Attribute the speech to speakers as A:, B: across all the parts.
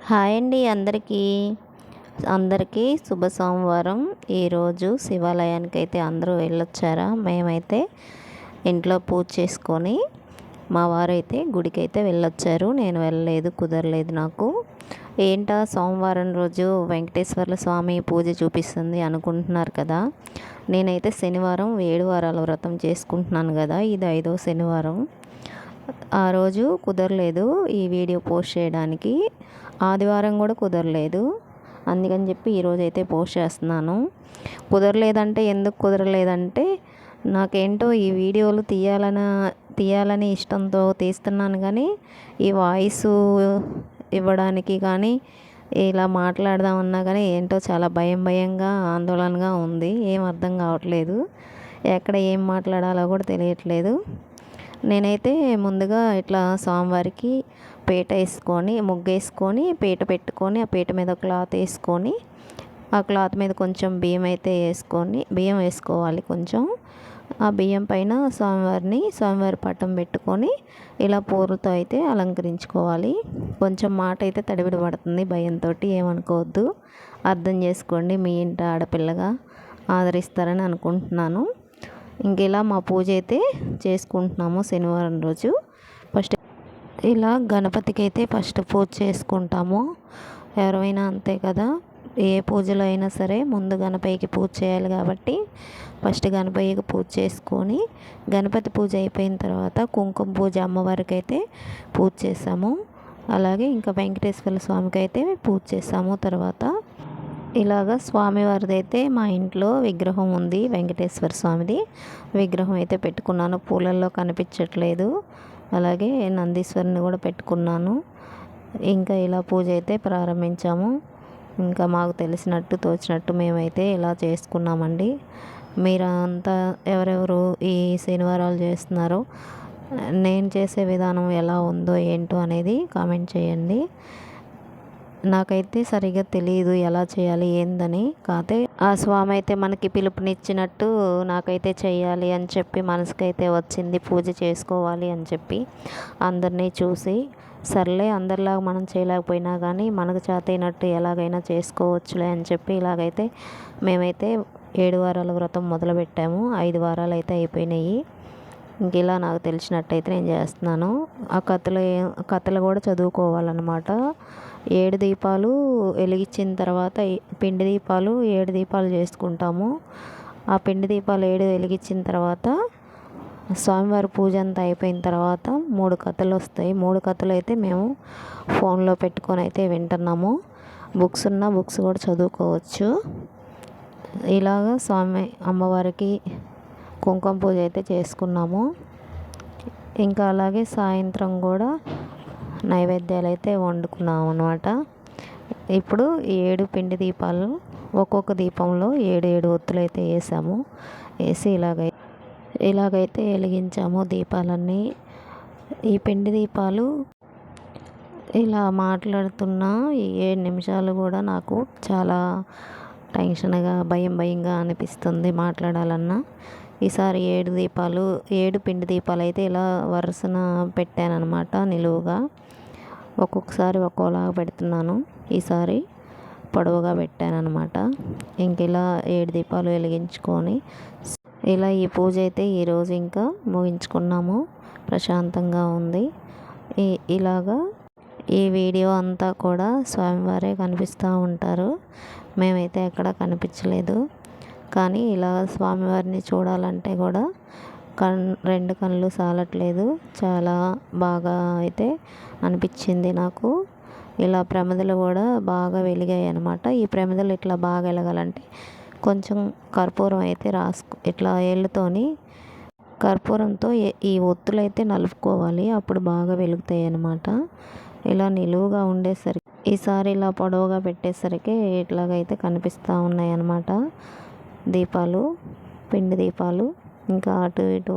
A: Hi అండి అందరికీ అందరికీ శుభ సోమవారం. ఈరోజు శివాలయానికి అయితే అందరూ వెళ్ళొచ్చారా? మేమైతే ఇంట్లో పూజ చేసుకొని మా వారైతే గుడికి అయితే వెళ్ళొచ్చారు. నేను వెళ్ళలేదు, కుదరలేదు నాకు. ఏంటా సోమవారం రోజు వెంకటేశ్వర్ల స్వామి పూజ చూపిస్తుంది అనుకుంటున్నారు కదా. నేనైతే శనివారం 7 వారాల వ్రతం చేసుకుంటున్నాను కదా, ఇది 5వ శనివారం. ఆ రోజు కుదరలేదు ఈ వీడియో పోస్ట్ చేయడానికి. ఆదివారం కూడా కుదరలేదు, అందుకని చెప్పి ఈరోజైతే పోస్ట్ చేస్తున్నాను. కుదరలేదంటే ఎందుకు కుదరలేదంటే నాకేంటో ఈ వీడియోలు తీయాలని ఇష్టంతో తీస్తున్నాను, కానీ ఈ వాయిస్ ఇవ్వడానికి కానీ ఇలా మాట్లాడదామన్నా కానీ ఏంటో చాలా భయంగా ఆందోళనగా ఉంది. ఏం అర్థం కావట్లేదు, ఎక్కడ ఏం మాట్లాడాలో కూడా తెలియట్లేదు. నేనైతే ముందుగా ఇట్లా స్వామివారికి పీట వేసుకొని, ముగ్గు వేసుకొని, పీట పెట్టుకొని, ఆ పీట మీద క్లాత్ వేసుకొని, ఆ క్లాత్ మీద కొంచెం బియ్యం వేసుకోవాలి కొంచెం. ఆ బియ్యం పైన స్వామివారి పటం పెట్టుకొని ఇలా పూలతో అయితే అలంకరించుకోవాలి. కొంచెం మాట అయితే తడిబిడి పడుతుంది భయంతో, ఏమనుకోవద్దు, అర్థం చేసుకోండి. మీ ఇంటి ఆడపిల్లగా ఆదరిస్తారని అనుకుంటున్నాను. ఇంక ఇలా మా పూజ అయితే చేసుకుంటున్నాము శనివారం రోజు. ఫస్ట్ ఇలా గణపతికి అయితే ఫస్ట్ పూజ చేసుకుంటాము. ఎవరైనా అంతే కదా, ఏ పూజలో అయినా సరే ముందు గణపతికి పూజ చేయాలి కాబట్టి ఫస్ట్ గణపతికి పూజ చేసుకొని, గణపతి పూజ అయిపోయిన తర్వాత కుంకుమ పూజ అమ్మవారికి అయితే పూజ చేసాము. అలాగే ఇంకా వెంకటేశ్వర స్వామికి అయితే పూజ చేసాము. తర్వాత ఇలాగ స్వామివారిది అయితే మా ఇంట్లో విగ్రహం ఉంది, వెంకటేశ్వర స్వామిది విగ్రహం అయితే పెట్టుకున్నాను. పూలల్లో కనిపించట్లేదు. అలాగే నందీశ్వరిని కూడా పెట్టుకున్నాను. ఇంకా ఇలా పూజ అయితే ప్రారంభించాము. ఇంకా మాకు తెలిసినట్టు తోచినట్టు మేమైతే ఇలా చేసుకున్నామండి. మీరు అంతా ఎవరెవరు ఈ శనివారాలు చేస్తున్నారో, నేను చేసే విధానం ఎలా ఉందో ఏంటో అనేది కామెంట్ చేయండి. నాకైతే సరిగ్గా తెలియదు ఎలా చేయాలి ఏందని. కాకపోతే ఆ స్వామి అయితే మనకి పిలుపునిచ్చినట్టు నాకైతే చెయ్యాలి అని చెప్పి మనసుకైతే వచ్చింది, పూజ చేసుకోవాలి అని చెప్పి. అందరినీ చూసి సర్లే అందరిలాగా మనం చేయలేకపోయినా కానీ మనకు చేతైనట్టు ఎలాగైనా చేసుకోవచ్చులే అని చెప్పి ఇలాగైతే మేమైతే 7 వారాల వ్రతం మొదలుపెట్టాము. 5 వారాలు అయితే అయిపోయినాయి. ఇంక ఇలా నాకు తెలిసినట్టయితే నేను చేస్తున్నాను. ఆ కథలు కూడా చదువుకోవాలన్నమాట. 7 దీపాలు వెలిగించిన తర్వాత పిండి దీపాలు 7 దీపాలు చేసుకుంటాము. ఆ పిండి దీపాలు 7 వెలిగించిన తర్వాత స్వామివారి పూజ అంతా అయిపోయిన తర్వాత 3 కథలు వస్తాయి. 3 కథలు అయితే మేము ఫోన్లో పెట్టుకొని అయితే వింటున్నాము. బుక్స్ కూడా చదువుకోవచ్చు. ఇలాగా అమ్మవారికి కుంకుమ పూజ అయితే చేసుకున్నాము. ఇంకా అలాగే సాయంత్రం కూడా నైవేద్యాలు అయితే వండుకున్నాము అనమాట. ఇప్పుడు 7 పిండి దీపాలు, ఒక్కొక్క దీపంలో 7 ఒత్తులు అయితే వేసాము. వేసి ఇలాగైతే వెలిగించాము దీపాలన్నీ. ఈ పిండి దీపాలు ఇలా మాట్లాడుతున్న ఈ 7 నిమిషాలు కూడా నాకు చాలా టెన్షన్గా భయంగా అనిపిస్తుంది మాట్లాడాలన్నా. ఈసారి 7 పిండి దీపాలు అయితే ఇలా వరుసన పెట్టానన్నమాట నిలువుగా. ఒక్కొక్కసారి ఒక్కోలాగా పెడుతున్నాను, ఈసారి పొడవుగా పెట్టానన్నమాట. ఇంక ఇలా 7 దీపాలు వెలిగించుకొని ఇలా ఈ పూజ అయితే ఈరోజు ఇంకా ముగించుకున్నాము. ప్రశాంతంగా ఉంది. ఇలాగా ఈ వీడియో అంతా కూడా స్వామివారే కనిపిస్తూ ఉంటారు. మేమైతే ఎక్కడ కనిపించలేదు. కానీ ఇలా స్వామివారిని చూడాలంటే కూడా 2 కళ్ళు సాలట్లేదు. చాలా బాగా అయితే అనిపించింది నాకు. ఇలా ప్రమిదలు కూడా బాగా వెలిగాయి అన్నమాట. ఈ ప్రమిదలు ఇట్లా బాగా వెలగాలంటే కొంచెం కర్పూరం అయితే ఇట్లా ఏళ్ళతోని కర్పూరంతో ఈ ఒత్తులు అయితే నలుపుకోవాలి, అప్పుడు బాగా వెలుగుతాయి అన్నమాట. ఇలా నిలువుగా ఉండేసరికి ఈసారి ఇలా పొడవుగా పెట్టేసరికి ఇట్లాగైతే కనిపిస్తూ ఉన్నాయి అన్నమాట దీపాలు, పిండి దీపాలు. ఇంకా అటు ఇటు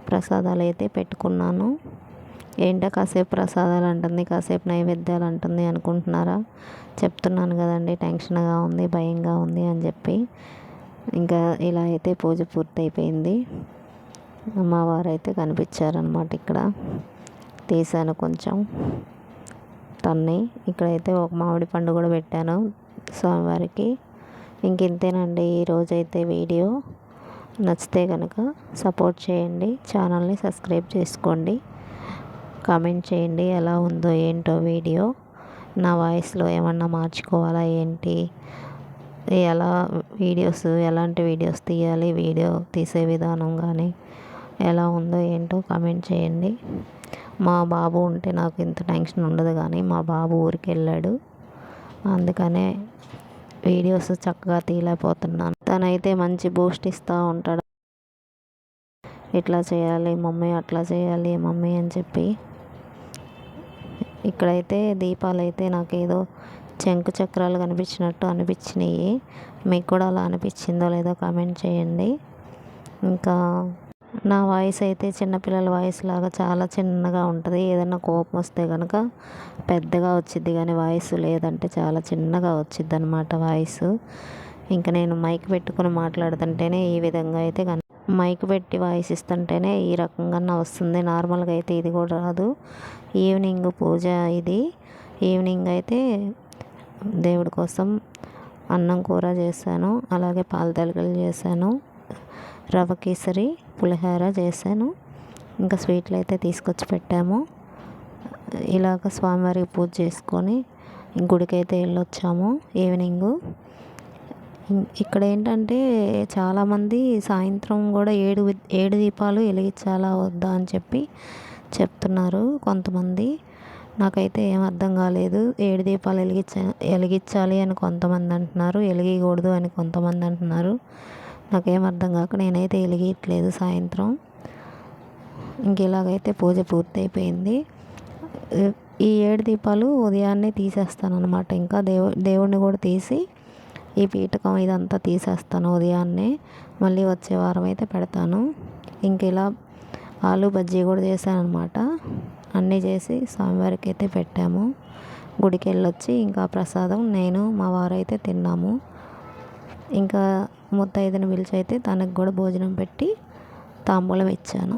A: ప్రసాదాలు అయితే పెట్టుకున్నాను. ఏంటో కాసేపు ప్రసాదాలు అంటుంది, కాసేపు నైవేద్యాలు అంటుంది అనుకుంటున్నారా? చెప్తున్నాను కదండి, టెన్షన్గా ఉంది, భయంగా ఉంది అని చెప్పి. ఇంకా ఇలా అయితే పూజ పూర్తయిపోయింది. అమ్మవారు అయితే కనిపించారనమాట. ఇక్కడ తీసాను కొంచెం. తన్ని. ఇక్కడైతే ఒక మామిడి పండు కూడా పెట్టాను స్వామివారికి. ఇంకెంతేనండి ఈరోజైతే వీడియో. నచ్చితే కనుక సపోర్ట్ చేయండి, ఛానల్ని సబ్స్క్రైబ్ చేసుకోండి, కామెంట్ చేయండి ఎలా ఉందో ఏంటో వీడియో. నా వాయిస్లో ఏమన్నా మార్చుకోవాలా ఏంటి, ఎలా ఎలాంటి వీడియోస్ తీయాలి, వీడియో తీసే విధానం కానీ ఎలా ఉందో ఏంటో కామెంట్ చేయండి. మా బాబు ఉంటే నాకు ఇంత టెన్షన్ ఉండదు, కానీ మా బాబు ఊరికి వెళ్ళాడు, అందుకనే వీడియోస్ చక్కగా తీయలేకపోతున్నాను. తనైతే మంచి బూస్ట్ ఇస్తూ ఉంటాడు, ఇట్లా చేయాలి మమ్మీ, అట్లా చేయాలి మమ్మీ అని చెప్పి. ఇక్కడైతే దీపాలు అయితే నాకేదో శంకు చక్రాలు కనిపించినట్టు అనిపించినాయి. మీకు కూడా అలా అనిపించిందో లేదో కామెంట్ చేయండి. ఇంకా నా వాయిస్ అయితే చిన్నపిల్లల వాయిస్ లాగా చాలా చిన్నగా ఉంటుంది. ఏదైనా కోపం వస్తే కనుక పెద్దగా వచ్చిద్ది, కానీ వాయిస్ లేదంటే చాలా చిన్నగా వచ్చిద్ది అనమాట వాయిస్. ఇంకా నేను మైక్ పెట్టుకుని మాట్లాడుతుంటేనే ఈ విధంగా అయితే మైక్ పెట్టి వాయిస్ ఇస్తుంటేనే ఈ రకంగా వస్తుంది. నార్మల్గా అయితే ఇది కూడా రాదు. ఈవినింగ్ పూజ ఇది. ఈవినింగ్ అయితే దేవుడి కోసం అన్నం కూర చేశాను, అలాగే పాల తలకలు చేశాను, రవ్వ కేసరి, పులిహోర చేశాను, ఇంకా స్వీట్లు అయితే తీసుకొచ్చి పెట్టాము. ఇలాగ స్వామివారికి పూజ చేసుకొని గుడికి అయితే వెళ్ళొచ్చాము ఈవినింగు. ఇక్కడ ఏంటంటే చాలామంది సాయంత్రం కూడా ఏడు దీపాలు వెలిగించాలా వద్దా అని చెప్పి చెప్తున్నారు కొంతమంది. నాకైతే ఏం అర్థం కాలేదు. 7 దీపాలు వెలిగించాలి అని కొంతమంది అంటున్నారు, వెలిగకూడదు అని కొంతమంది అంటున్నారు. నాకేం అర్థం కాక నేనైతే వెలిగించలేదు సాయంత్రం. ఇంక ఇలాగైతే పూజ పూర్తయిపోయింది. ఈ 7 దీపాలు ఉదయాన్నే తీసేస్తాను అనమాట. ఇంకా దేవుడిని కూడా తీసి ఈ పీఠకం ఇదంతా తీసేస్తాను ఉదయాన్నే. మళ్ళీ వచ్చే వారం అయితే పెడతాను. ఇంక ఇలా ఆలు బజ్జీ కూడా చేశాను అనమాట. అన్నీ చేసి స్వామివారికి అయితే పెట్టాము. గుడికి వెళ్ళొచ్చి ఇంకా ప్రసాదం నేను మా వారైతే తిన్నాము. ఇంకా ముత్తైదుని పిలిచి అయితే తనకు కూడా భోజనం పెట్టి తాంబూలం ఇచ్చాను.